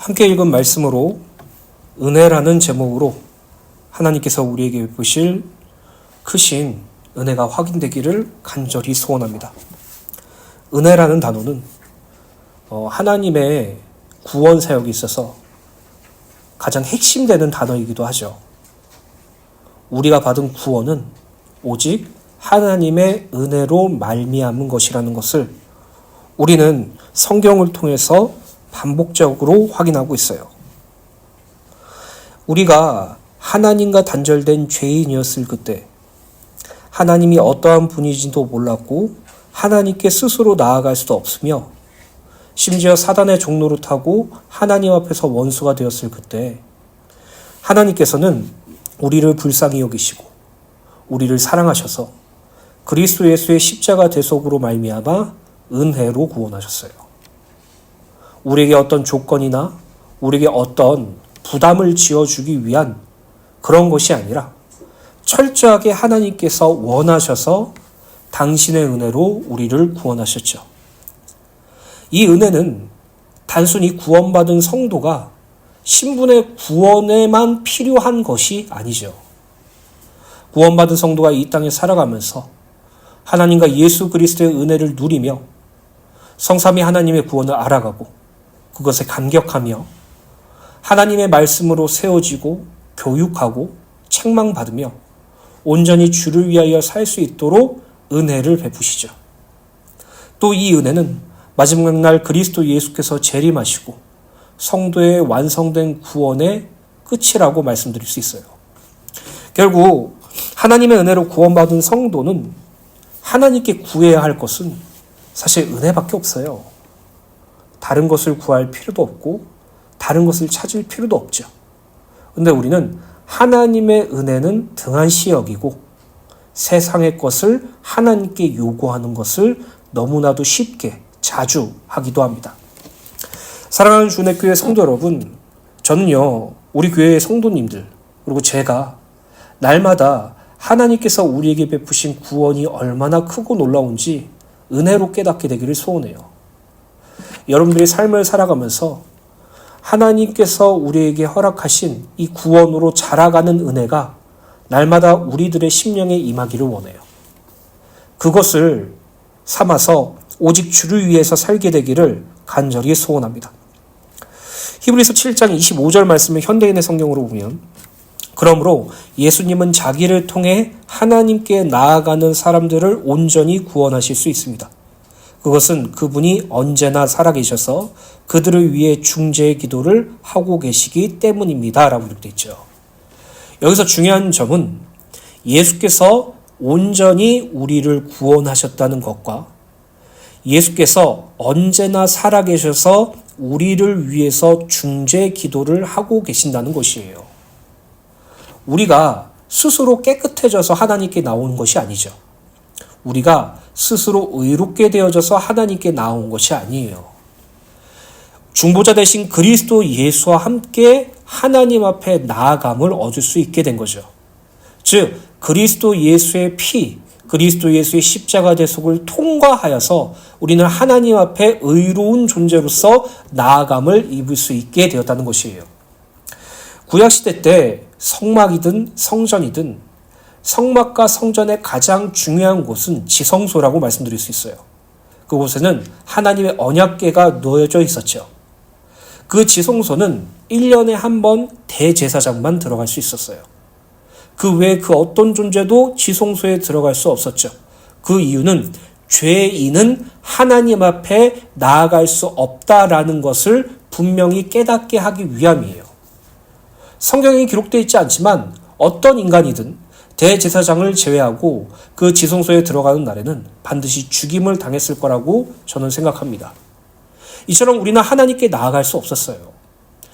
함께 읽은 말씀으로 은혜라는 제목으로 하나님께서 우리에게 베푸실 크신 은혜가 확인되기를 간절히 소원합니다. 은혜라는 단어는 하나님의 구원 사역에 있어서 가장 핵심되는 단어이기도 하죠. 우리가 받은 구원은 오직 하나님의 은혜로 말미암은 것이라는 것을 우리는 성경을 통해서 반복적으로 확인하고 있어요. 우리가 하나님과 단절된 죄인이었을 그때 하나님이 어떠한 분이신지도 몰랐고 하나님께 스스로 나아갈 수도 없으며 심지어 사단의 종로를 타고 하나님 앞에서 원수가 되었을 그때 하나님께서는 우리를 불쌍히 여기시고 우리를 사랑하셔서 그리스도 예수의 십자가 대속으로 말미암아 은혜로 구원하셨어요. 우리에게 어떤 조건이나 우리에게 어떤 부담을 지어주기 위한 그런 것이 아니라 철저하게 하나님께서 원하셔서 당신의 은혜로 우리를 구원하셨죠. 이 은혜는 단순히 구원받은 성도가 신분의 구원에만 필요한 것이 아니죠. 구원받은 성도가 이 땅에 살아가면서 하나님과 예수 그리스도의 은혜를 누리며 성삼위 하나님의 구원을 알아가고 그것에 감격하며 하나님의 말씀으로 세워지고 교육하고 책망받으며 온전히 주를 위하여 살 수 있도록 은혜를 베푸시죠. 또 이 은혜는 마지막 날 그리스도 예수께서 재림하시고 성도의 완성된 구원의 끝이라고 말씀드릴 수 있어요. 결국 하나님의 은혜로 구원받은 성도는 하나님께 구해야 할 것은 사실 은혜밖에 없어요. 다른 것을 구할 필요도 없고 다른 것을 찾을 필요도 없죠. 근데 우리는 하나님의 은혜는 등한시 여기고 세상의 것을 하나님께 요구하는 것을 너무나도 쉽게 자주 하기도 합니다. 사랑하는 주내교회 성도 여러분, 저는요 우리 교회의 성도님들 그리고 제가 날마다 하나님께서 우리에게 베푸신 구원이 얼마나 크고 놀라운지 은혜로 깨닫게 되기를 소원해요. 여러분들이 삶을 살아가면서 하나님께서 우리에게 허락하신 이 구원으로 자라가는 은혜가 날마다 우리들의 심령에 임하기를 원해요. 그것을 삼아서 오직 주를 위해서 살게 되기를 간절히 소원합니다. 히브리서 7장 25절 말씀을 현대인의 성경으로 보면 그러므로 예수님은 자기를 통해 하나님께 나아가는 사람들을 온전히 구원하실 수 있습니다. 그것은 그분이 언제나 살아계셔서 그들을 위해 중재의 기도를 하고 계시기 때문입니다. 라고 이렇게 되어 있죠. 여기서 중요한 점은 예수께서 온전히 우리를 구원하셨다는 것과 예수께서 언제나 살아계셔서 우리를 위해서 중재 기도를 하고 계신다는 것이에요. 우리가 스스로 깨끗해져서 하나님께 나온 것이 아니죠. 우리가 스스로 의롭게 되어져서 하나님께 나온 것이 아니에요. 중보자 되신 그리스도 예수와 함께 하나님 앞에 나아감을 얻을 수 있게 된 거죠. 즉 그리스도 예수의 피, 그리스도 예수의 십자가 대속을 통과하여서 우리는 하나님 앞에 의로운 존재로서 나아감을 입을 수 있게 되었다는 것이에요. 구약시대 때 성막이든 성전이든 성막과 성전의 가장 중요한 곳은 지성소라고 말씀드릴 수 있어요. 그곳에는 하나님의 언약궤가 놓여져 있었죠. 그 지성소는 1년에 한 번 대제사장만 들어갈 수 있었어요. 그 외에 그 어떤 존재도 지성소에 들어갈 수 없었죠. 그 이유는 죄인은 하나님 앞에 나아갈 수 없다라는 것을 분명히 깨닫게 하기 위함이에요. 성경에 기록되어 있지 않지만 어떤 인간이든 대제사장을 제외하고 그 지성소에 들어가는 날에는 반드시 죽임을 당했을 거라고 저는 생각합니다. 이처럼 우리는 하나님께 나아갈 수 없었어요.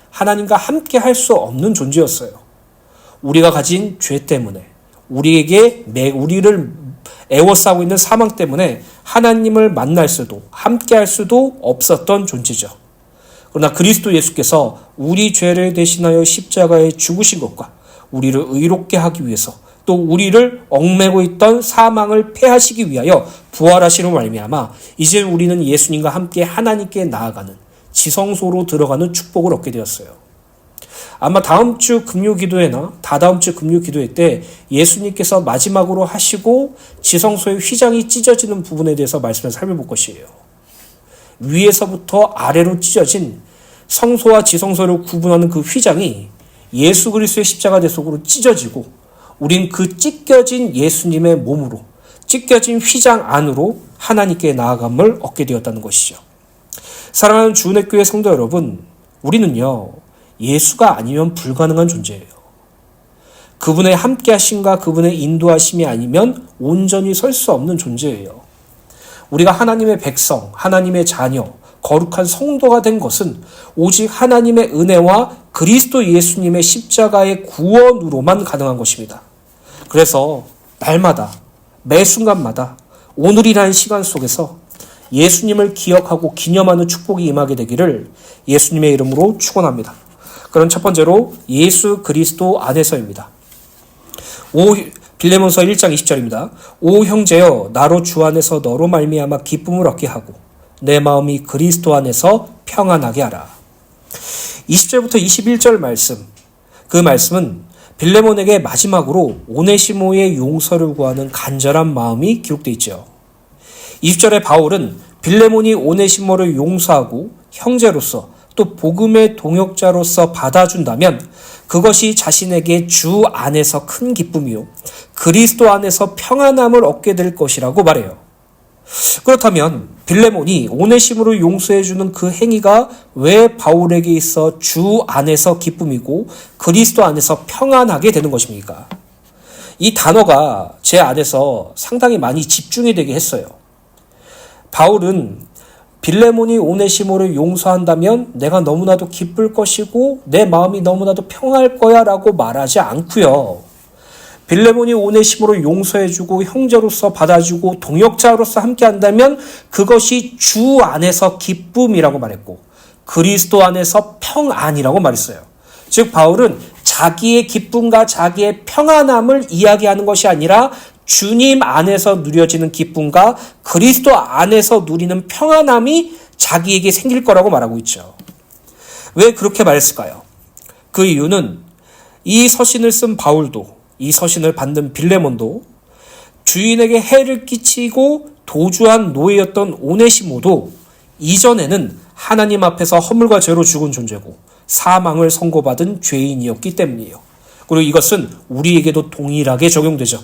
하나님과 함께 할 수 없는 존재였어요. 우리가 가진 죄 때문에 우리를 애워싸고 있는 사망 때문에 하나님을 만날 수도 함께 할 수도 없었던 존재죠. 그러나 그리스도 예수께서 우리 죄를 대신하여 십자가에 죽으신 것과 우리를 의롭게 하기 위해서 또 우리를 얽매고 있던 사망을 패하시기 위하여 부활하시는 말미암아 이제 우리는 예수님과 함께 하나님께 나아가는 지성소로 들어가는 축복을 얻게 되었어요. 아마 다음 주 금요 기도회나 다다음 주 금요 기도회 때 예수님께서 마지막으로 하시고 지성소의 휘장이 찢어지는 부분에 대해서 말씀을 살펴볼 것이에요. 위에서부터 아래로 찢어진 성소와 지성소를 구분하는 그 휘장이 예수 그리스도의 십자가 대속으로 찢어지고 우린 그 찢겨진 예수님의 몸으로 찢겨진 휘장 안으로 하나님께 나아감을 얻게 되었다는 것이죠. 사랑하는 주은혜교회 성도 여러분, 우리는요 예수가 아니면 불가능한 존재예요. 그분의 함께하심과 그분의 인도하심이 아니면 온전히 설 수 없는 존재예요. 우리가 하나님의 백성, 하나님의 자녀, 거룩한 성도가 된 것은 오직 하나님의 은혜와 그리스도 예수님의 십자가의 구원으로만 가능한 것입니다. 그래서 날마다 매 순간마다 오늘이라는 시간 속에서 예수님을 기억하고 기념하는 축복이 임하게 되기를 예수님의 이름으로 축원합니다. 그럼 첫 번째로 예수 그리스도 안에서입니다. 빌레몬서 1장 20절입니다. 오 형제여 나로 주 안에서 너로 말미암아 기쁨을 얻게 하고 내 마음이 그리스도 안에서 평안하게 하라. 20절부터 21절 말씀, 그 말씀은 빌레몬에게 마지막으로 오네시모의 용서를 구하는 간절한 마음이 기록되어 있죠. 20절에 바울은 빌레몬이 오네시모를 용서하고 형제로서 또 복음의 동역자로서 받아준다면 그것이 자신에게 주 안에서 큰 기쁨이요 그리스도 안에서 평안함을 얻게 될 것이라고 말해요. 그렇다면 빌레몬이 오네시모를 용서해주는 그 행위가 왜 바울에게 있어 주 안에서 기쁨이고 그리스도 안에서 평안하게 되는 것입니까? 이 단어가 제 안에서 상당히 많이 집중이 되게 했어요. 바울은 빌레몬이 오네시모를 용서한다면 내가 너무나도 기쁠 것이고 내 마음이 너무나도 평안할 거야 라고 말하지 않고요. 빌레몬이 오네시모를 용서해주고 형제로서 받아주고 동역자로서 함께한다면 그것이 주 안에서 기쁨이라고 말했고 그리스도 안에서 평안이라고 말했어요. 즉 바울은 자기의 기쁨과 자기의 평안함을 이야기하는 것이 아니라 주님 안에서 누려지는 기쁨과 그리스도 안에서 누리는 평안함이 자기에게 생길 거라고 말하고 있죠. 왜 그렇게 말했을까요? 그 이유는 이 서신을 쓴 바울도 이 서신을 받는 빌레몬도 주인에게 해를 끼치고 도주한 노예였던 오네시모도 이전에는 하나님 앞에서 허물과 죄로 죽은 존재고 사망을 선고받은 죄인이었기 때문이에요. 그리고 이것은 우리에게도 동일하게 적용되죠.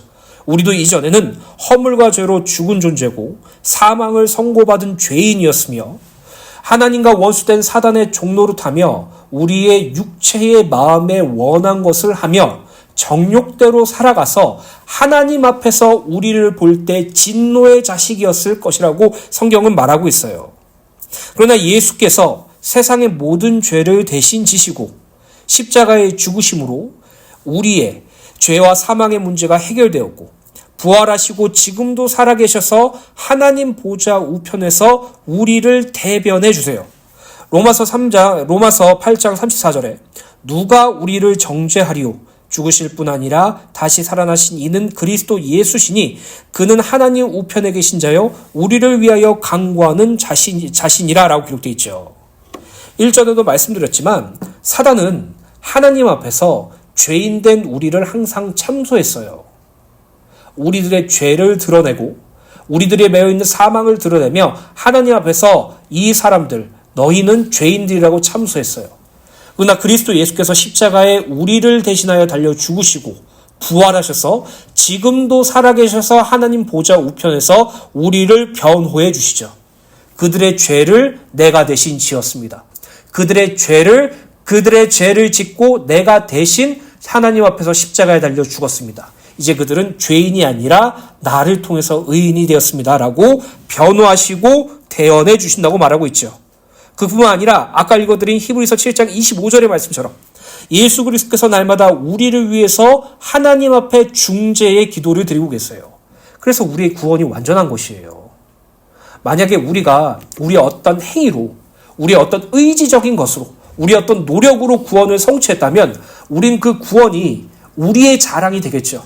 우리도 이전에는 허물과 죄로 죽은 존재고 사망을 선고받은 죄인이었으며 하나님과 원수된 사단의 종노릇하며 우리의 육체의 마음에 원한 것을 하며 정욕대로 살아가서 하나님 앞에서 우리를 볼 때 진노의 자식이었을 것이라고 성경은 말하고 있어요. 그러나 예수께서 세상의 모든 죄를 대신 지시고 십자가의 죽으심으로 우리의 죄와 사망의 문제가 해결되었고 부활하시고 지금도 살아계셔서 하나님 보좌 우편에서 우리를 대변해 주세요. 로마서 8장 34절에 누가 우리를 정죄하리요 죽으실 뿐 아니라 다시 살아나신 이는 그리스도 예수시니 그는 하나님 우편에 계신 자요 우리를 위하여 강구하는 자신이라 라고 기록되어 있죠. 1절에도 말씀드렸지만 사단은 하나님 앞에서 죄인된 우리를 항상 참소했어요. 우리들의 죄를 드러내고 우리들이 매여있는 사망을 드러내며 하나님 앞에서 이 사람들 너희는 죄인들이라고 참소했어요. 그러나 그리스도 예수께서 십자가에 우리를 대신하여 달려 죽으시고 부활하셔서 지금도 살아계셔서 하나님 보좌 우편에서 우리를 변호해 주시죠. 그들의 죄를 내가 대신 지었습니다. 그들의 죄를 짓고 내가 대신 하나님 앞에서 십자가에 달려 죽었습니다. 이제 그들은 죄인이 아니라 나를 통해서 의인이 되었습니다. 라고 변호하시고 대언해 주신다고 말하고 있죠. 그뿐만 아니라 아까 읽어드린 히브리서 7장 25절의 말씀처럼 예수 그리스도께서 날마다 우리를 위해서 하나님 앞에 중재의 기도를 드리고 계세요. 그래서 우리의 구원이 완전한 것이에요. 만약에 우리가 우리의 어떤 행위로 우리의 어떤 의지적인 것으로 우리의 어떤 노력으로 구원을 성취했다면 우린 그 구원이 우리의 자랑이 되겠죠.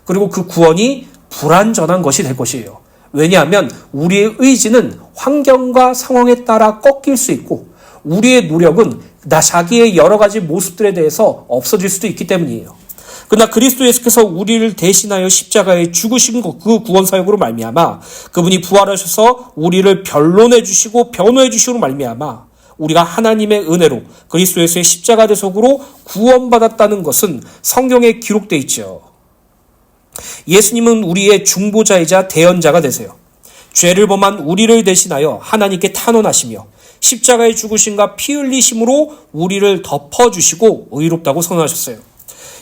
그리고 그 구원이 불완전한 것이 될 것이에요. 왜냐하면 우리의 의지는 환경과 상황에 따라 꺾일 수 있고 우리의 노력은 자기의 여러 가지 모습들에 대해서 없어질 수도 있기 때문이에요. 그러나 그리스도 예수께서 우리를 대신하여 십자가에 죽으신 그 구원 사역으로 말미암아 그분이 부활하셔서 우리를 변론해 주시고 변호해 주시고 말미암아 우리가 하나님의 은혜로 그리스도 예수의 십자가 대속으로 구원받았다는 것은 성경에 기록되어 있죠. 예수님은 우리의 중보자이자 대언자가 되세요. 죄를 범한 우리를 대신하여 하나님께 탄원하시며 십자가의 죽으심과 피 흘리심으로 우리를 덮어주시고 의롭다고 선언하셨어요.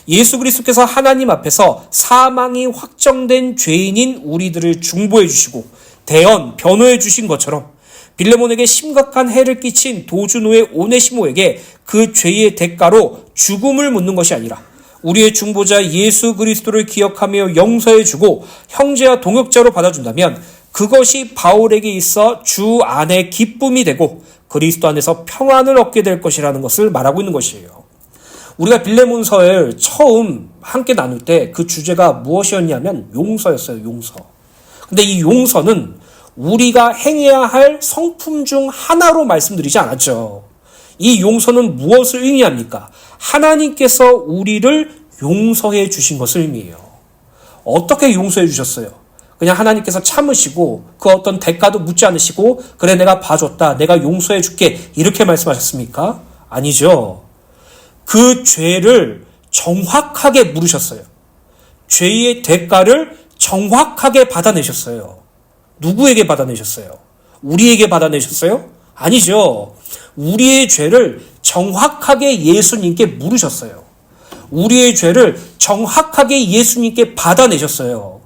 예수 그리스도께서 하나님 앞에서 사망이 확정된 죄인인 우리들을 중보해 주시고 대언, 변호해 주신 것처럼 빌레몬에게 심각한 해를 끼친 도주노의 오네시모에게 그 죄의 대가로 죽음을 묻는 것이 아니라 우리의 중보자 예수 그리스도를 기억하며 용서해 주고 형제와 동역자로 받아준다면 그것이 바울에게 있어 주 안에 기쁨이 되고 그리스도 안에서 평안을 얻게 될 것이라는 것을 말하고 있는 것이에요. 우리가 빌레몬서를 처음 함께 나눌 때 그 주제가 무엇이었냐면 용서였어요. 용서. 근데 이 용서는 우리가 행해야 할 성품 중 하나로 말씀드리지 않았죠. 이 용서는 무엇을 의미합니까? 하나님께서 우리를 용서해 주신 것을 의미해요. 어떻게 용서해 주셨어요? 그냥 하나님께서 참으시고 그 어떤 대가도 묻지 않으시고 그래 내가 봐줬다 내가 용서해 줄게 이렇게 말씀하셨습니까? 아니죠. 그 죄를 정확하게 물으셨어요. 죄의 대가를 정확하게 받아내셨어요. 누구에게 받아내셨어요? 우리에게 받아내셨어요? 아니죠. 우리의 죄를 정확하게 예수님께 물으셨어요. 우리의 죄를 정확하게 예수님께 받아내셨어요.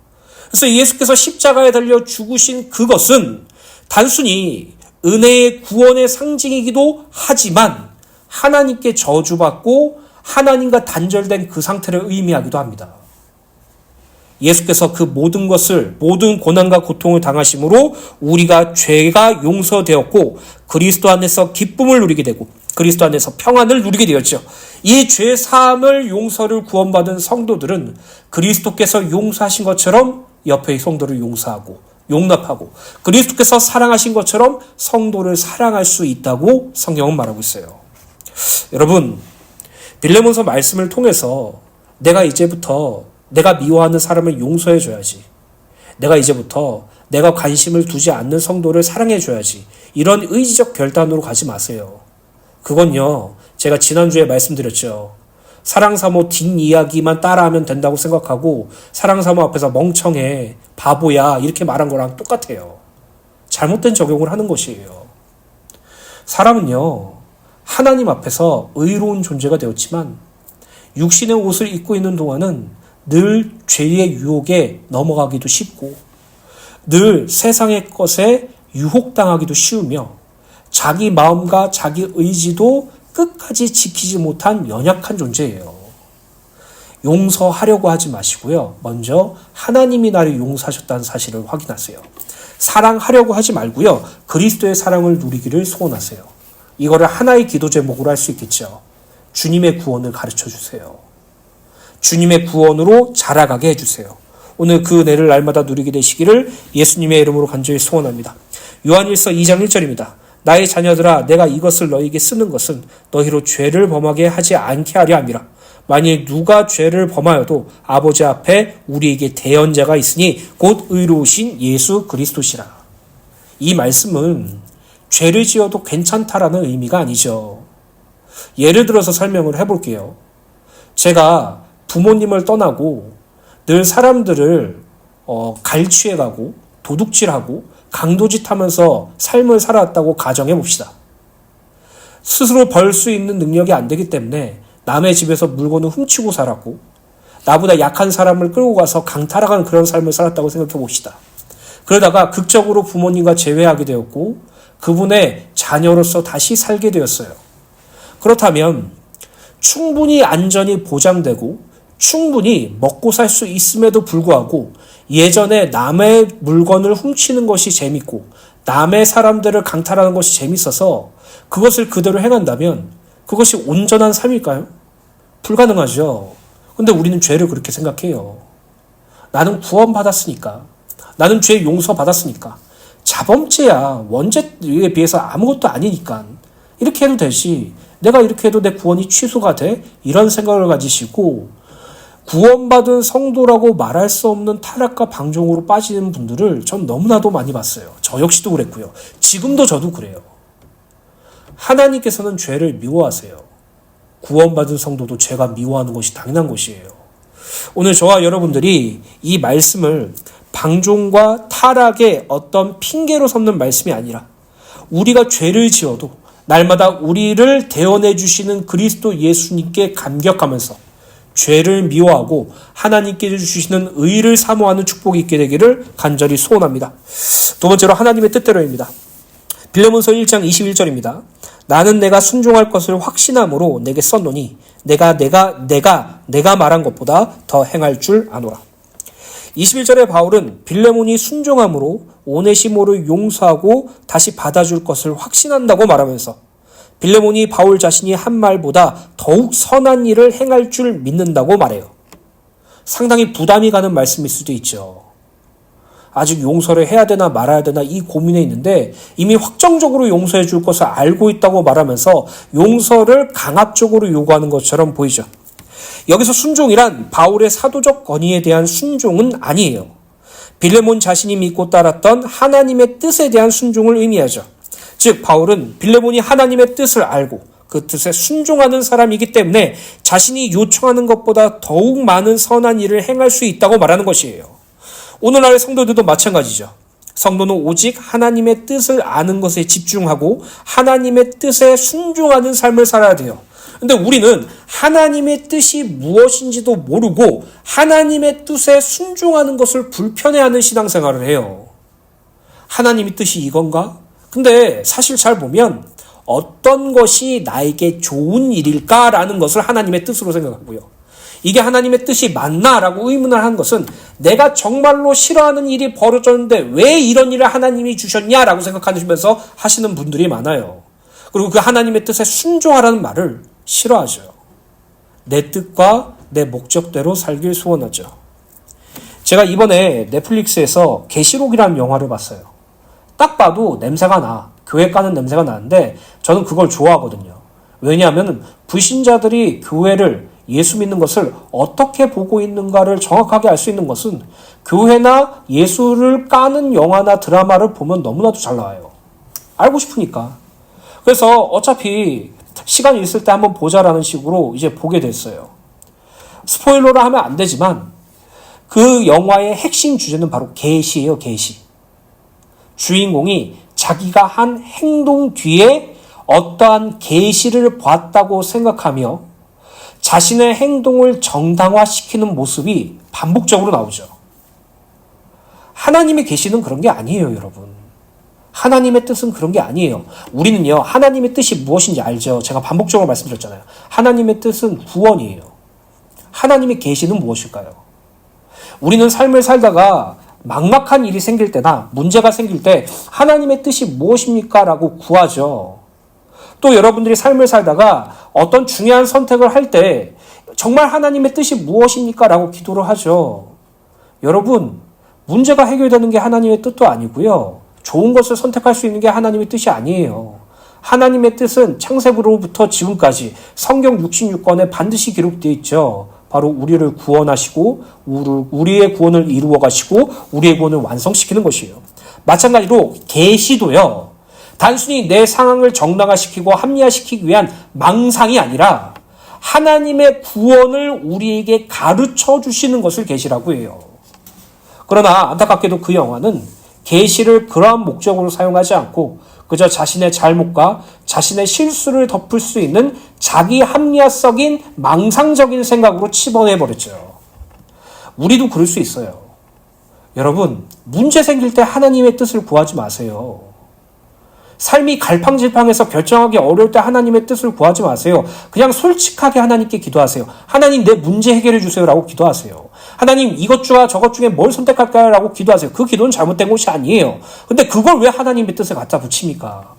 그래서 예수께서 십자가에 달려 죽으신 그것은 단순히 은혜의 구원의 상징이기도 하지만 하나님께 저주받고 하나님과 단절된 그 상태를 의미하기도 합니다. 예수께서 그 모든 것을 모든 고난과 고통을 당하심으로 우리가 죄가 용서되었고 그리스도 안에서 기쁨을 누리게 되고 그리스도 안에서 평안을 누리게 되었죠. 이 죄 사함을 용서를 구원받은 성도들은 그리스도께서 용서하신 것처럼 옆의 성도를 용서하고 용납하고 그리스도께서 사랑하신 것처럼 성도를 사랑할 수 있다고 성경은 말하고 있어요. 여러분, 빌레몬서 말씀을 통해서 내가 이제부터 내가 미워하는 사람을 용서해 줘야지. 내가 이제부터 내가 관심을 두지 않는 성도를 사랑해 줘야지. 이런 의지적 결단으로 가지 마세요. 그건요, 제가 지난주에 말씀드렸죠. 사랑사모 뒷이야기만 따라하면 된다고 생각하고 사랑사모 앞에서 멍청해, 바보야 이렇게 말한 거랑 똑같아요. 잘못된 적용을 하는 것이에요. 사람은요, 하나님 앞에서 의로운 존재가 되었지만 육신의 옷을 입고 있는 동안은 늘 죄의 유혹에 넘어가기도 쉽고 늘 세상의 것에 유혹당하기도 쉬우며 자기 마음과 자기 의지도 끝까지 지키지 못한 연약한 존재예요. 용서하려고 하지 마시고요. 먼저 하나님이 나를 용서하셨다는 사실을 확인하세요. 사랑하려고 하지 말고요. 그리스도의 사랑을 누리기를 소원하세요. 이거를 하나의 기도 제목으로 할 수 있겠죠. 주님의 구원을 가르쳐 주세요. 주님의 구원으로 자라가게 해주세요. 오늘 그 은혜를 날마다 누리게 되시기를 예수님의 이름으로 간절히 소원합니다. 요한일서 2장 1절입니다. 나의 자녀들아 내가 이것을 너희에게 쓰는 것은 너희로 죄를 범하게 하지 않게 하려 함이라. 만일 누가 죄를 범하여도 아버지 앞에 우리에게 대언자가 있으니 곧 의로우신 예수 그리스도시라. 이 말씀은 죄를 지어도 괜찮다라는 의미가 아니죠. 예를 들어서 설명을 해볼게요. 제가 부모님을 떠나고 늘 사람들을 갈취해가고 도둑질하고 강도짓하면서 삶을 살아왔다고 가정해봅시다. 스스로 벌 수 있는 능력이 안 되기 때문에 남의 집에서 물건을 훔치고 살았고 나보다 약한 사람을 끌고 가서 강탈하는 그런 삶을 살았다고 생각해봅시다. 그러다가 극적으로 부모님과 재회하게 되었고 그분의 자녀로서 다시 살게 되었어요. 그렇다면 충분히 안전이 보장되고 충분히 먹고 살 수 있음에도 불구하고 예전에 남의 물건을 훔치는 것이 재밌고 남의 사람들을 강탈하는 것이 재밌어서 그것을 그대로 행한다면 그것이 온전한 삶일까요? 불가능하죠. 근데 우리는 죄를 그렇게 생각해요. 나는 구원받았으니까. 나는 죄 용서받았으니까. 자범죄야. 원죄에 비해서 아무것도 아니니까. 이렇게 해도 되지. 내가 이렇게 해도 내 구원이 취소가 돼? 이런 생각을 가지시고 구원받은 성도라고 말할 수 없는 타락과 방종으로 빠지는 분들을 전 너무나도 많이 봤어요. 저 역시도 그랬고요. 지금도 저도 그래요. 하나님께서는 죄를 미워하세요. 구원받은 성도도 죄가 미워하는 것이 당연한 것이에요. 오늘 저와 여러분들이 이 말씀을 방종과 타락의 어떤 핑계로 삼는 말씀이 아니라 우리가 죄를 지어도 날마다 우리를 대언해 주시는 그리스도 예수님께 감격하면서 죄를 미워하고 하나님께 주시는 의를 사모하는 축복이 있게 되기를 간절히 소원합니다. 두 번째로 하나님의 뜻대로입니다. 빌레몬서 1장 21절입니다. 나는 내가 순종할 것을 확신함으로 내게 썼노니 내가 말한 것보다 더 행할 줄 아노라. 21절에 바울은 빌레몬이 순종함으로 오네시모를 용서하고 다시 받아줄 것을 확신한다고 말하면서 빌레몬이 바울 자신이 한 말보다 더욱 선한 일을 행할 줄 믿는다고 말해요. 상당히 부담이 가는 말씀일 수도 있죠. 아직 용서를 해야 되나 말아야 되나 이 고민에 있는데 이미 확정적으로 용서해 줄 것을 알고 있다고 말하면서 용서를 강압적으로 요구하는 것처럼 보이죠. 여기서 순종이란 바울의 사도적 권위에 대한 순종은 아니에요. 빌레몬 자신이 믿고 따랐던 하나님의 뜻에 대한 순종을 의미하죠. 즉 바울은 빌레몬이 하나님의 뜻을 알고 그 뜻에 순종하는 사람이기 때문에 자신이 요청하는 것보다 더욱 많은 선한 일을 행할 수 있다고 말하는 것이에요. 오늘날의 성도들도 마찬가지죠. 성도는 오직 하나님의 뜻을 아는 것에 집중하고 하나님의 뜻에 순종하는 삶을 살아야 돼요. 근데 우리는 하나님의 뜻이 무엇인지도 모르고 하나님의 뜻에 순종하는 것을 불편해하는 신앙생활을 해요. 하나님의 뜻이 이건가? 근데 사실 잘 보면 어떤 것이 나에게 좋은 일일까라는 것을 하나님의 뜻으로 생각하고요. 이게 하나님의 뜻이 맞나라고 의문을 한 것은 내가 정말로 싫어하는 일이 벌어졌는데 왜 이런 일을 하나님이 주셨냐라고 생각하시면서 하시는 분들이 많아요. 그리고 그 하나님의 뜻에 순종하라는 말을 싫어하죠. 내 뜻과 내 목적대로 살길 소원하죠. 제가 이번에 넷플릭스에서 계시록이라는 영화를 봤어요. 딱 봐도 냄새가 나. 교회 가는 냄새가 나는데 저는 그걸 좋아하거든요. 왜냐하면 불신자들이 교회를 예수 믿는 것을 어떻게 보고 있는가를 정확하게 알 수 있는 것은 교회나 예수를 까는 영화나 드라마를 보면 너무나도 잘 나와요. 알고 싶으니까. 그래서 어차피 시간이 있을 때 한번 보자라는 식으로 이제 보게 됐어요. 스포일러를 하면 안 되지만 그 영화의 핵심 주제는 바로 계시예요. 계시. 주인공이 자기가 한 행동 뒤에 어떠한 계시를 봤다고 생각하며 자신의 행동을 정당화시키는 모습이 반복적으로 나오죠. 하나님의 계시는 그런 게 아니에요, 여러분. 하나님의 뜻은 그런 게 아니에요. 우리는요, 하나님의 뜻이 무엇인지 알죠. 제가 반복적으로 말씀드렸잖아요. 하나님의 뜻은 구원이에요. 하나님의 계시는 무엇일까요? 우리는 삶을 살다가 막막한 일이 생길 때나 문제가 생길 때 하나님의 뜻이 무엇입니까? 라고 구하죠. 또 여러분들이 삶을 살다가 어떤 중요한 선택을 할 때 정말 하나님의 뜻이 무엇입니까? 라고 기도를 하죠. 여러분, 문제가 해결되는 게 하나님의 뜻도 아니고요. 좋은 것을 선택할 수 있는 게 하나님의 뜻이 아니에요. 하나님의 뜻은 창세부로부터 지금까지 성경 66권에 반드시 기록되어 있죠. 바로 우리를 구원하시고 우리의 구원을 이루어 가시고 우리의 구원을 완성시키는 것이에요. 마찬가지로 계시도요. 단순히 내 상황을 정당화시키고 합리화시키기 위한 망상이 아니라 하나님의 구원을 우리에게 가르쳐 주시는 것을 계시라고 해요. 그러나 안타깝게도 그 영화는 계시를 그러한 목적으로 사용하지 않고 그저 자신의 잘못과 자신의 실수를 덮을 수 있는 자기 합리화적인 망상적인 생각으로 치부해버렸죠. 우리도 그럴 수 있어요. 여러분, 문제 생길 때 하나님의 뜻을 구하지 마세요. 삶이 갈팡질팡해서 결정하기 어려울 때 하나님의 뜻을 구하지 마세요. 그냥 솔직하게 하나님께 기도하세요. 하나님, 내 문제 해결해 주세요 라고 기도하세요. 하나님, 이것 중에 저것 중에 뭘 선택할까요? 라고 기도하세요. 그 기도는 잘못된 것이 아니에요. 근데 그걸 왜 하나님의 뜻에 갖다 붙입니까?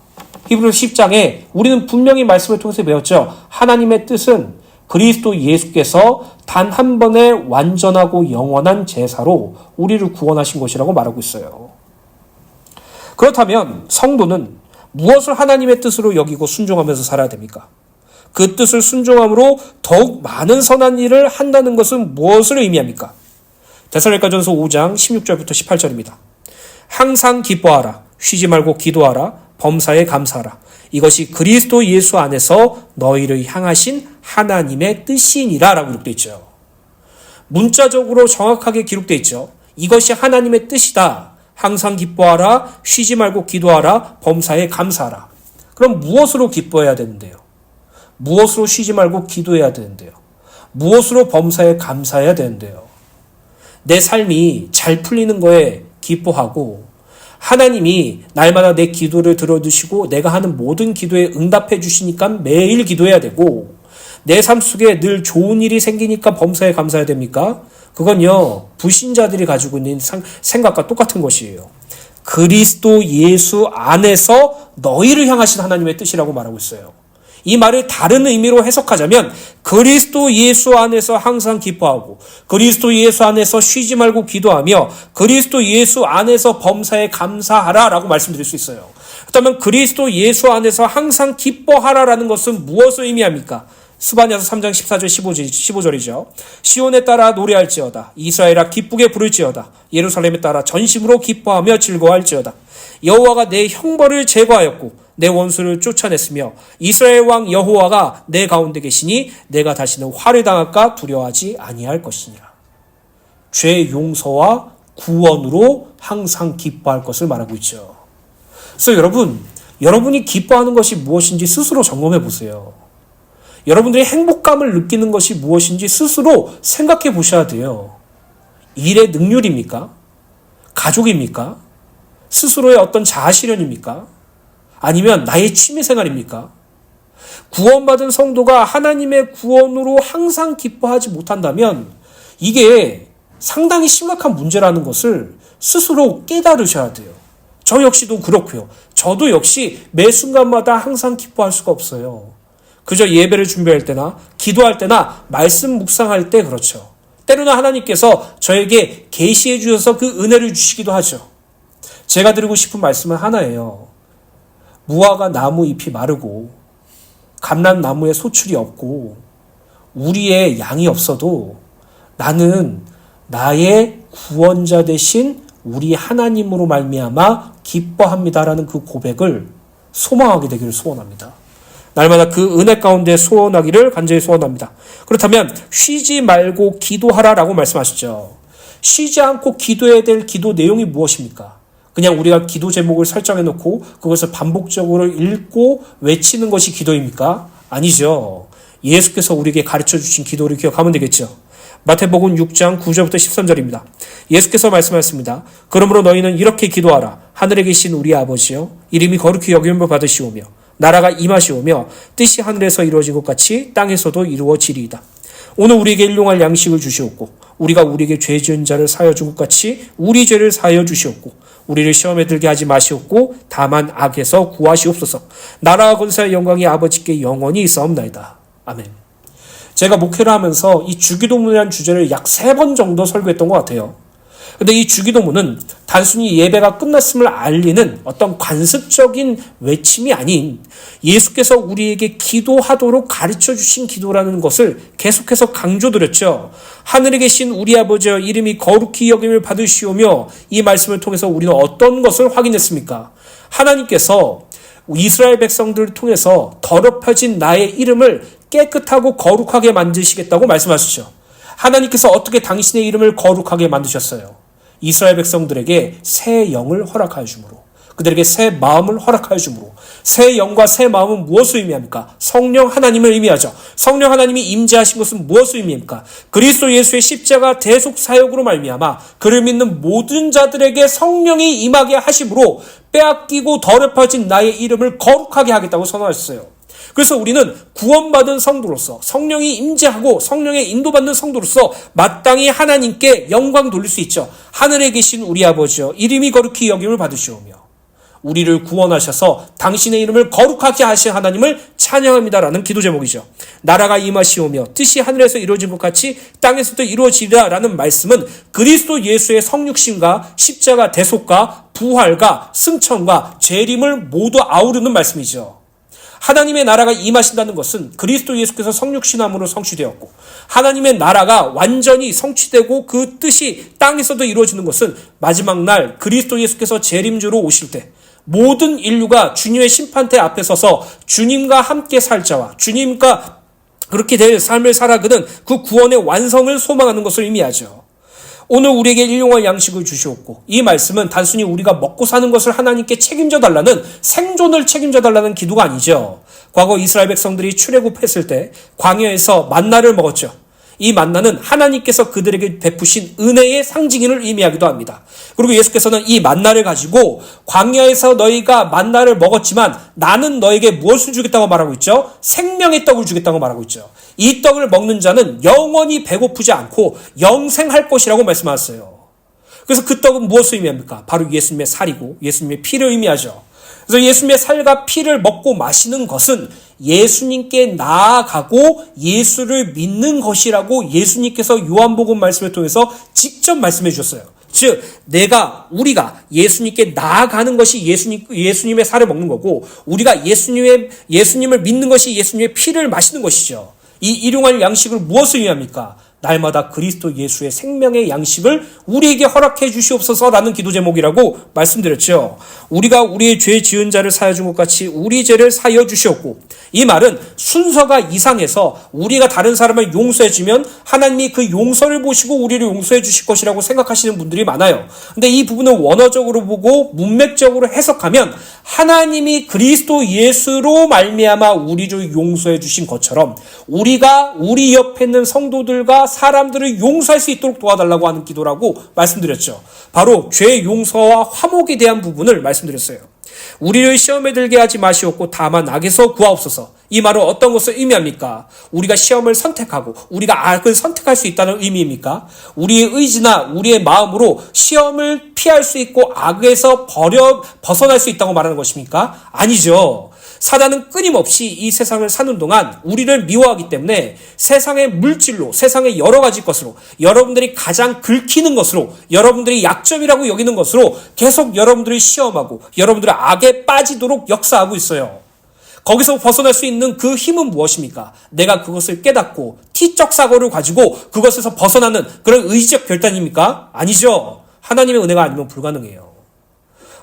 히브리서 10장에 우리는 분명히 말씀을 통해서 배웠죠. 하나님의 뜻은 그리스도 예수께서 단 한 번의 완전하고 영원한 제사로 우리를 구원하신 것이라고 말하고 있어요. 그렇다면 성도는 무엇을 하나님의 뜻으로 여기고 순종하면서 살아야 됩니까? 그 뜻을 순종함으로 더욱 많은 선한 일을 한다는 것은 무엇을 의미합니까? 데살로니가전서 5장 16절부터 18절입니다. 항상 기뻐하라. 쉬지 말고 기도하라. 범사에 감사하라. 이것이 그리스도 예수 안에서 너희를 향하신 하나님의 뜻이니라 라고 기록되어 있죠. 문자적으로 정확하게 기록되어 있죠. 이것이 하나님의 뜻이다. 항상 기뻐하라. 쉬지 말고 기도하라. 범사에 감사하라. 그럼 무엇으로 기뻐해야 되는데요? 무엇으로 쉬지 말고 기도해야 되는데요? 무엇으로 범사에 감사해야 되는데요? 내 삶이 잘 풀리는 거에 기뻐하고 하나님이 날마다 내 기도를 들어주시고 내가 하는 모든 기도에 응답해 주시니까 매일 기도해야 되고 내 삶 속에 늘 좋은 일이 생기니까 범사에 감사해야 됩니까? 그건요, 불신자들이 가지고 있는 생각과 똑같은 것이에요. 그리스도 예수 안에서 너희를 향하신 하나님의 뜻이라고 말하고 있어요. 이 말을 다른 의미로 해석하자면 그리스도 예수 안에서 항상 기뻐하고 그리스도 예수 안에서 쉬지 말고 기도하며 그리스도 예수 안에서 범사에 감사하라 라고 말씀드릴 수 있어요. 그렇다면 그리스도 예수 안에서 항상 기뻐하라라는 것은 무엇을 의미합니까? 스바냐서 3장 14절 15절이죠. 시온에 따라 노래할지어다. 이스라엘아 기쁘게 부를지어다. 예루살렘에 따라 전심으로 기뻐하며 즐거워할지어다. 여호와가 내 형벌을 제거하였고 내 원수를 쫓아냈으며 이스라엘 왕 여호와가 내 가운데 계시니 내가 다시는 화를 당할까 두려워하지 아니할 것이니라. 죄 용서와 구원으로 항상 기뻐할 것을 말하고 있죠. 그래서 여러분이 기뻐하는 것이 무엇인지 스스로 점검해 보세요. 여러분들이 행복감을 느끼는 것이 무엇인지 스스로 생각해 보셔야 돼요. 일의 능률입니까? 가족입니까? 스스로의 어떤 자아실현입니까? 아니면 나의 취미생활입니까? 구원받은 성도가 하나님의 구원으로 항상 기뻐하지 못한다면 이게 상당히 심각한 문제라는 것을 스스로 깨달으셔야 돼요. 저 역시도 그렇고요. 저도 역시 매 순간마다 항상 기뻐할 수가 없어요. 그저 예배를 준비할 때나 기도할 때나 말씀 묵상할 때 그렇죠. 때로는 하나님께서 저에게 계시해 주셔서 그 은혜를 주시기도 하죠. 제가 드리고 싶은 말씀은 하나예요. 무화과 나무 잎이 마르고 감람나무에 소출이 없고 우리의 양이 없어도 나는 나의 구원자 되신 우리 하나님으로 말미암아 기뻐합니다라는 그 고백을 소망하게 되기를 소원합니다. 날마다 그 은혜 가운데 소원하기를 간절히 소원합니다. 그렇다면 쉬지 말고 기도하라라고 말씀하시죠. 쉬지 않고 기도해야 될 기도 내용이 무엇입니까? 그냥 우리가 기도 제목을 설정해 놓고 그것을 반복적으로 읽고 외치는 것이 기도입니까? 아니죠. 예수께서 우리에게 가르쳐 주신 기도를 기억하면 되겠죠. 마태복음 6장 9절부터 13절입니다. 예수께서 말씀하셨습니다. 그러므로 너희는 이렇게 기도하라. 하늘에 계신 우리 아버지여 이름이 거룩히 여김을 받으시오며 나라가 임하시오며 뜻이 하늘에서 이루어진 것 같이 땅에서도 이루어지리이다. 오늘 우리에게 일용할 양식을 주시옵고 우리가 우리에게 죄 지은 자를 사하여 준 것 같이 우리 죄를 사하여 주시옵고 우리를 시험에 들게 하지 마시옵고 다만 악에서 구하시옵소서. 나라와 권세와 영광이 아버지께 영원히 있사옵나이다. 아멘. 제가 목회를 하면서 이 주기도문이라는 주제를 약 3번 정도 설교했던 것 같아요. 근데 이 주기도문은 단순히 예배가 끝났음을 알리는 어떤 관습적인 외침이 아닌 예수께서 우리에게 기도하도록 가르쳐 주신 기도라는 것을 계속해서 강조드렸죠. 하늘에 계신 우리 아버지여 이름이 거룩히 여김을 받으시오며 이 말씀을 통해서 우리는 어떤 것을 확인했습니까? 하나님께서 이스라엘 백성들을 통해서 더럽혀진 나의 이름을 깨끗하고 거룩하게 만드시겠다고 말씀하시죠. 하나님께서 어떻게 당신의 이름을 거룩하게 만드셨어요? 이스라엘 백성들에게 새 영을 허락하여 주므로, 그들에게 새 마음을 허락하여 주므로. 새 영과 새 마음은 무엇을 의미합니까? 성령 하나님을 의미하죠. 성령 하나님이 임재하신 것은 무엇을 의미합니까? 그리스도 예수의 십자가 대속 사역으로 말미암아 그를 믿는 모든 자들에게 성령이 임하게 하심으로 빼앗기고 더럽혀진 나의 이름을 거룩하게 하겠다고 선언하셨어요. 그래서 우리는 구원받은 성도로서 성령이 임재하고 성령에 인도받는 성도로서 마땅히 하나님께 영광 돌릴 수 있죠. 하늘에 계신 우리 아버지여 이름이 거룩히 여김을 받으시오며 우리를 구원하셔서 당신의 이름을 거룩하게 하신 하나님을 찬양합니다라는 기도 제목이죠. 나라가 임하시오며 뜻이 하늘에서 이루어진 것 같이 땅에서도 이루어지리라라는 말씀은 그리스도 예수의 성육신과 십자가 대속과 부활과 승천과 재림을 모두 아우르는 말씀이죠. 하나님의 나라가 임하신다는 것은 그리스도 예수께서 성육신함으로 성취되었고, 하나님의 나라가 완전히 성취되고 그 뜻이 땅에서도 이루어지는 것은 마지막 날 그리스도 예수께서 재림주로 오실 때 모든 인류가 주님의 심판대 앞에 서서 주님과 함께 살 자와 주님과 그렇게 될 삶을 살아가는 그 구원의 완성을 소망하는 것을 의미하죠. 오늘 우리에게 일용할 양식을 주시옵고, 이 말씀은 단순히 우리가 먹고 사는 것을 하나님께 책임져 달라는, 생존을 책임져 달라는 기도가 아니죠. 과거 이스라엘 백성들이 출애굽했을 때 광야에서 만나를 먹었죠. 이 만나는 하나님께서 그들에게 베푸신 은혜의 상징을 의미하기도 합니다. 그리고 예수께서는 이 만나를 가지고 광야에서 너희가 만나를 먹었지만 나는 너에게 무엇을 주겠다고 말하고 있죠? 생명의 떡을 주겠다고 말하고 있죠. 이 떡을 먹는 자는 영원히 배고프지 않고 영생할 것이라고 말씀하셨어요. 그래서 그 떡은 무엇을 의미합니까? 바로 예수님의 살이고 예수님의 피를 의미하죠. 그래서 예수님의 살과 피를 먹고 마시는 것은 예수님께 나아가고 예수를 믿는 것이라고 예수님께서 요한복음 말씀을 통해서 직접 말씀해 주셨어요. 즉 우리가 예수님께 나아가는 것이 예수님의 살을 먹는 거고, 우리가 예수님을 믿는 것이 예수님의 피를 마시는 것이죠. 이 일용할 양식을 무엇을 의미합니까? 날마다 그리스도 예수의 생명의 양식을 우리에게 허락해 주시옵소서라는 기도 제목이라고 말씀드렸죠. 우리가 우리의 죄 지은 자를 사여 준 것 같이 우리 죄를 사여 주시옵고, 이 말은 순서가 이상해서 우리가 다른 사람을 용서해 주면 하나님이 그 용서를 보시고 우리를 용서해 주실 것이라고 생각하시는 분들이 많아요. 근데 이 부분을 원어적으로 보고 문맥적으로 해석하면 하나님이 그리스도 예수로 말미암아 우리를 용서해 주신 것처럼 우리가 우리 옆에 있는 성도들과 사람들을 용서할 수 있도록 도와달라고 하는 기도라고 말씀드렸죠. 바로 죄 용서와 화목에 대한 부분을 말씀드렸어요. 우리를 시험에 들게 하지 마시옵고 다만 악에서 구하옵소서. 이 말은 어떤 것을 의미합니까? 우리가 시험을 선택하고 우리가 악을 선택할 수 있다는 의미입니까? 우리의 의지나 우리의 마음으로 시험을 피할 수 있고 악에서 벗어날 수 있다고 말하는 것입니까? 아니죠. 사단은 끊임없이 이 세상을 사는 동안 우리를 미워하기 때문에 세상의 물질로, 세상의 여러 가지 것으로, 여러분들이 가장 긁히는 것으로, 여러분들이 약점이라고 여기는 것으로 계속 여러분들을 시험하고 여러분들의 악에 빠지도록 역사하고 있어요. 거기서 벗어날 수 있는 그 힘은 무엇입니까? 내가 그것을 깨닫고 티적 사고를 가지고 그것에서 벗어나는 그런 의지적 결단입니까? 아니죠. 하나님의 은혜가 아니면 불가능해요.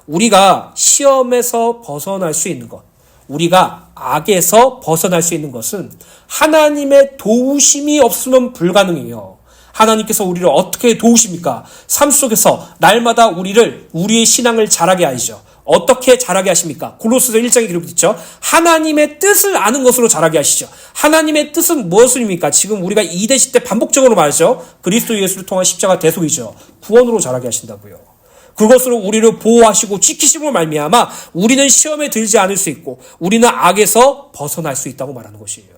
우리가 시험에서 벗어날 수 있는 것, 우리가 악에서 벗어날 수 있는 것은 하나님의 도우심이 없으면 불가능해요. 하나님께서 우리를 어떻게 도우십니까? 삶 속에서 날마다 우리의 신앙을 자라게 하시죠. 어떻게 자라게 하십니까? 골로새서 1장에 기록했죠. 하나님의 뜻을 아는 것으로 자라게 하시죠. 하나님의 뜻은 무엇입니까? 지금 우리가 2대 시대 반복적으로 말하죠. 그리스도 예수를 통한 십자가 대속이죠. 구원으로 자라게 하신다고요. 그것으로 우리를 보호하시고 지키심으로 말미암아 우리는 시험에 들지 않을 수 있고 우리는 악에서 벗어날 수 있다고 말하는 것이에요.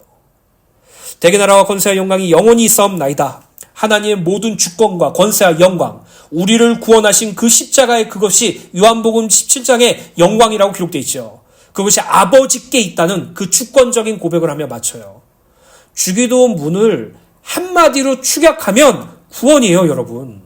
대개 나라와 권세와 영광이 영원히 있사옵나이다. 하나님의 모든 주권과 권세와 영광, 우리를 구원하신 그 십자가의 그것이 요한복음 17장의 영광이라고 기록되어 있죠. 그것이 아버지께 있다는 그 주권적인 고백을 하며 마쳐요. 주기도 문을 한마디로 축약하면 구원이에요, 여러분.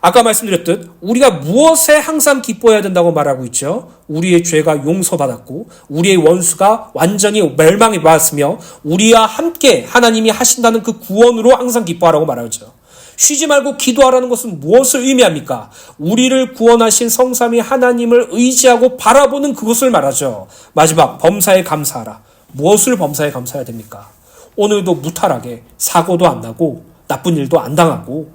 아까 말씀드렸듯 우리가 무엇에 항상 기뻐해야 된다고 말하고 있죠. 우리의 죄가 용서받았고 우리의 원수가 완전히 멸망해 받았으며 우리와 함께 하나님이 하신다는 그 구원으로 항상 기뻐하라고 말하죠. 쉬지 말고 기도하라는 것은 무엇을 의미합니까? 우리를 구원하신 성삼위 하나님을 의지하고 바라보는 그것을 말하죠. 마지막, 범사에 감사하라. 무엇을 범사에 감사해야 됩니까? 오늘도 무탈하게 사고도 안 나고 나쁜 일도 안 당하고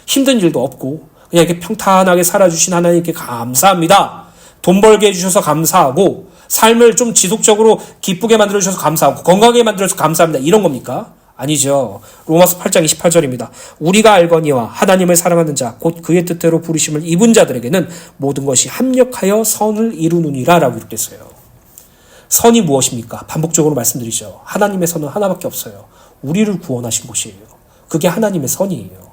힘든 일도 없고 그냥 이렇게 평탄하게 살아주신 하나님께 감사합니다. 돈 벌게 해주셔서 감사하고 삶을 좀 지속적으로 기쁘게 만들어주셔서 감사하고 건강하게 만들어주셔서 감사합니다. 이런 겁니까? 아니죠. 로마서 8장 28절입니다. 우리가 알거니와 하나님을 사랑하는 자 곧 그의 뜻대로 부르심을 입은 자들에게는 모든 것이 합력하여 선을 이루느니라 라고 기록됐어요. 선이 무엇입니까? 반복적으로 말씀드리죠. 하나님의 선은 하나밖에 없어요. 우리를 구원하신 곳이에요. 그게 하나님의 선이에요.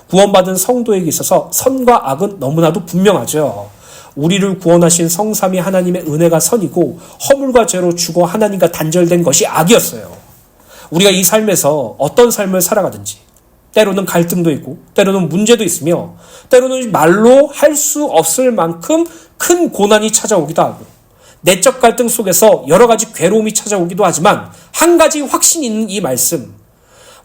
구원받은 성도에게 있어서 선과 악은 너무나도 분명하죠. 우리를 구원하신 성삼위 하나님의 은혜가 선이고 허물과 죄로 죽어 하나님과 단절된 것이 악이었어요. 우리가 이 삶에서 어떤 삶을 살아가든지 때로는 갈등도 있고 때로는 문제도 있으며 때로는 말로 할 수 없을 만큼 큰 고난이 찾아오기도 하고 내적 갈등 속에서 여러 가지 괴로움이 찾아오기도 하지만 한 가지 확신이 있는 이 말씀,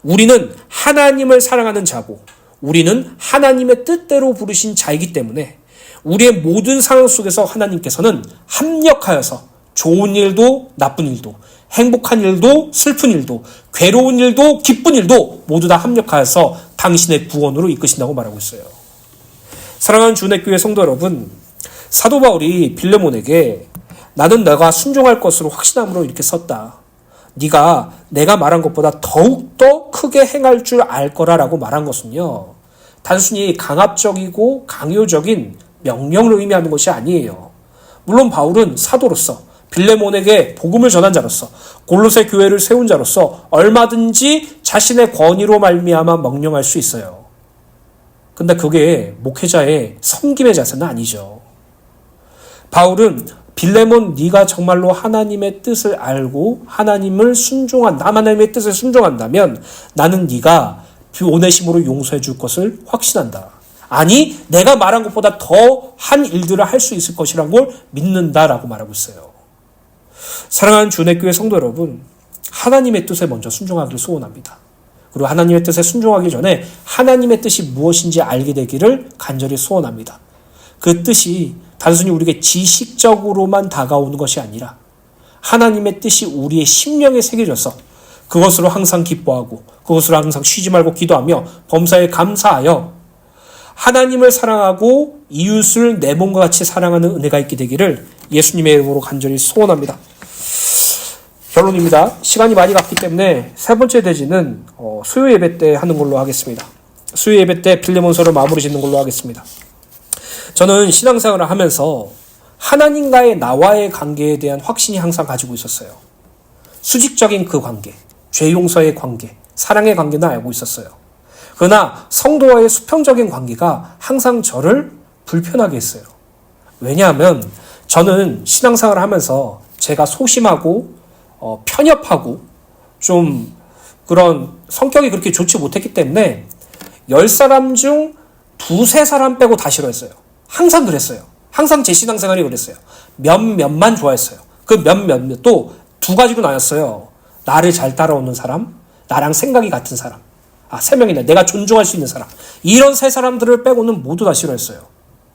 우리는 하나님을 사랑하는 자고 우리는 하나님의 뜻대로 부르신 자이기 때문에 우리의 모든 상황 속에서 하나님께서는 합력하여서 좋은 일도 나쁜 일도 행복한 일도 슬픈 일도 괴로운 일도 기쁜 일도 모두 다 합력하여서 당신의 구원으로 이끄신다고 말하고 있어요. 사랑하는 주내교회 성도 여러분, 사도 바울이 빌레몬에게 나는 내가 순종할 것으로 확신함으로 이렇게 썼다. 네가 내가 말한 것보다 더욱더 크게 행할 줄 알 거라라고 말한 것은요, 단순히 강압적이고 강요적인 명령을 의미하는 것이 아니에요. 물론 바울은 사도로서 빌레몬에게 복음을 전한 자로서 골로새 교회를 세운 자로서 얼마든지 자신의 권위로 말미암아 명령할 수 있어요. 근데 그게 목회자의 섬김의 자세는 아니죠. 바울은 빌레몬, 네가 정말로 하나님의 뜻을 알고 하나님의 뜻을 순종한다면 나는 네가 오네시모를 용서해 줄 것을 확신한다. 아니, 내가 말한 것보다 더한 일들을 할 수 있을 것이라는 걸 믿는다라고 말하고 있어요. 사랑하는 주내교회 성도 여러분, 하나님의 뜻에 먼저 순종하기를 소원합니다. 그리고 하나님의 뜻에 순종하기 전에 하나님의 뜻이 무엇인지 알게 되기를 간절히 소원합니다. 그 뜻이 단순히 우리에게 지식적으로만 다가오는 것이 아니라 하나님의 뜻이 우리의 심령에 새겨져서 그것으로 항상 기뻐하고 그것으로 항상 쉬지 말고 기도하며 범사에 감사하여 하나님을 사랑하고 이웃을 내 몸과 같이 사랑하는 은혜가 있게 되기를 예수님의 이름으로 간절히 소원합니다. 결론입니다. 시간이 많이 갔기 때문에 세 번째 대지는 수요 예배 때 하는 걸로 하겠습니다. 수요 예배 때 빌레몬서를 마무리 짓는 걸로 하겠습니다. 저는 신앙생활을 하면서 하나님과의 나와의 관계에 대한 확신이 항상 가지고 있었어요. 수직적인 그 관계, 죄 용서의 관계, 사랑의 관계는 알고 있었어요. 그러나 성도와의 수평적인 관계가 항상 저를 불편하게 했어요. 왜냐하면 저는 신앙생활을 하면서 제가 소심하고 편협하고 좀 그런 성격이 그렇게 좋지 못했기 때문에 10사람 중 2-3사람 빼고 다 싫어했어요. 항상 그랬어요. 항상 제 신앙생활이 그랬어요. 몇몇만 좋아했어요. 그 몇몇도 두 가지로 나눴어요. 나를 잘 따라오는 사람, 나랑 생각이 같은 사람. 3명이네. 내가 존중할 수 있는 사람. 이런 3사람들을 빼고는 모두 다 싫어했어요.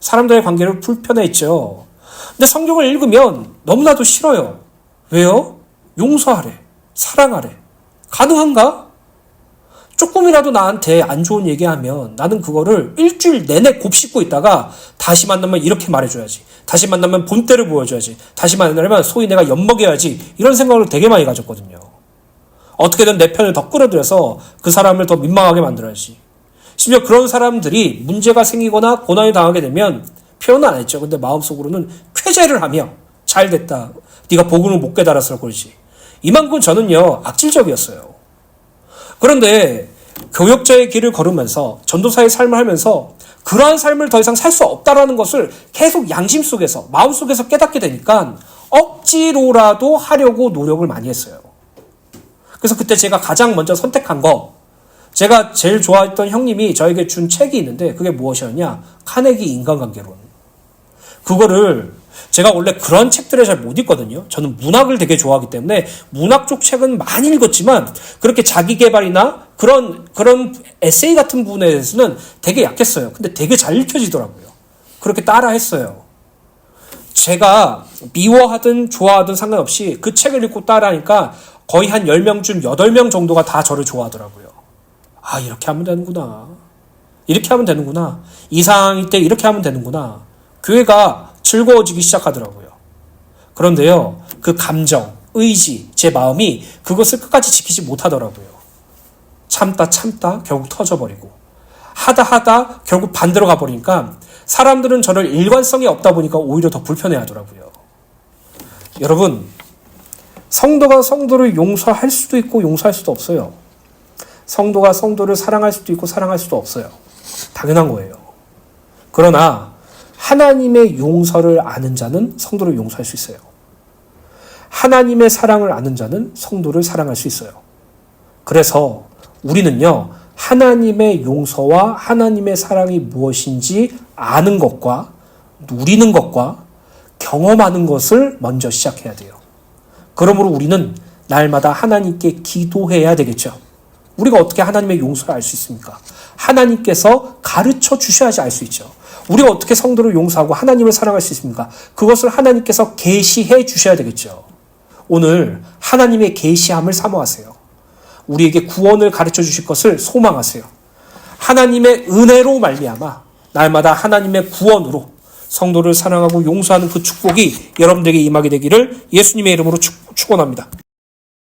사람들의 관계를 불편해했죠. 근데 성경을 읽으면 너무나도 싫어요. 왜요? 용서하래. 사랑하래. 가능한가? 조금이라도 나한테 안 좋은 얘기하면 나는 그거를 일주일 내내 곱씹고 있다가 다시 만나면 이렇게 말해줘야지. 다시 만나면 본때를 보여줘야지. 다시 만나면 소위 내가 엿먹여야지. 이런 생각을 되게 많이 가졌거든요. 어떻게든 내 편을 더 끌어들여서 그 사람을 더 민망하게 만들어야지. 심지어 그런 사람들이 문제가 생기거나 고난을 당하게 되면 표현은 안 했죠. 근데 마음속으로는 쾌재를 하며 잘 됐다. 네가 복음을 못 깨달아서 그러지. 이만큼 저는요 악질적이었어요. 그런데 교역자의 길을 걸으면서 전도사의 삶을 하면서 그러한 삶을 더 이상 살 수 없다라는 것을 계속 양심 속에서 마음속에서 깨닫게 되니까 억지로라도 하려고 노력을 많이 했어요. 그래서 그때 제가 가장 먼저 선택한 거, 제가 제일 좋아했던 형님이 저에게 준 책이 있는데 그게 무엇이었냐? 카네기 인간관계론. 그거를 제가 원래 그런 책들을 잘 못 읽거든요. 저는 문학을 되게 좋아하기 때문에 문학 쪽 책은 많이 읽었지만 그렇게 자기계발이나 그런 에세이 같은 부분에 대해서는 되게 약했어요. 근데 되게 잘 읽혀지더라고요. 그렇게 따라 했어요. 제가 미워하든 좋아하든 상관없이 그 책을 읽고 따라하니까 거의 한 10명 중 8명 정도가 다 저를 좋아하더라고요. 아, 이렇게 하면 되는구나. 이렇게 하면 되는구나. 이 상황일 때 이렇게 하면 되는구나. 교회가 즐거워지기 시작하더라고요. 그런데요, 그 감정, 의지, 제 마음이 그것을 끝까지 지키지 못하더라고요. 참다 결국 터져버리고 하다 결국 반대로 가버리니까 사람들은 저를 일관성이 없다 보니까 오히려 더 불편해하더라고요. 여러분, 성도가 성도를 용서할 수도 있고 용서할 수도 없어요. 성도가 성도를 사랑할 수도 있고 사랑할 수도 없어요. 당연한 거예요. 그러나 하나님의 용서를 아는 자는 성도를 용서할 수 있어요. 하나님의 사랑을 아는 자는 성도를 사랑할 수 있어요. 그래서 우리는요, 하나님의 용서와 하나님의 사랑이 무엇인지 아는 것과 누리는 것과 경험하는 것을 먼저 시작해야 돼요. 그러므로 우리는 날마다 하나님께 기도해야 되겠죠. 우리가 어떻게 하나님의 용서를 알 수 있습니까? 하나님께서 가르쳐 주셔야지 알 수 있죠. 우리가 어떻게 성도를 용서하고 하나님을 사랑할 수 있습니까? 그것을 하나님께서 계시해 주셔야 되겠죠. 오늘 하나님의 계시함을 사모하세요. 우리에게 구원을 가르쳐 주실 것을 소망하세요. 하나님의 은혜로 말미암아 날마다 하나님의 구원으로 성도를 사랑하고 용서하는 그 축복이 여러분들에게 임하게 되기를 예수님의 이름으로 축원합니다.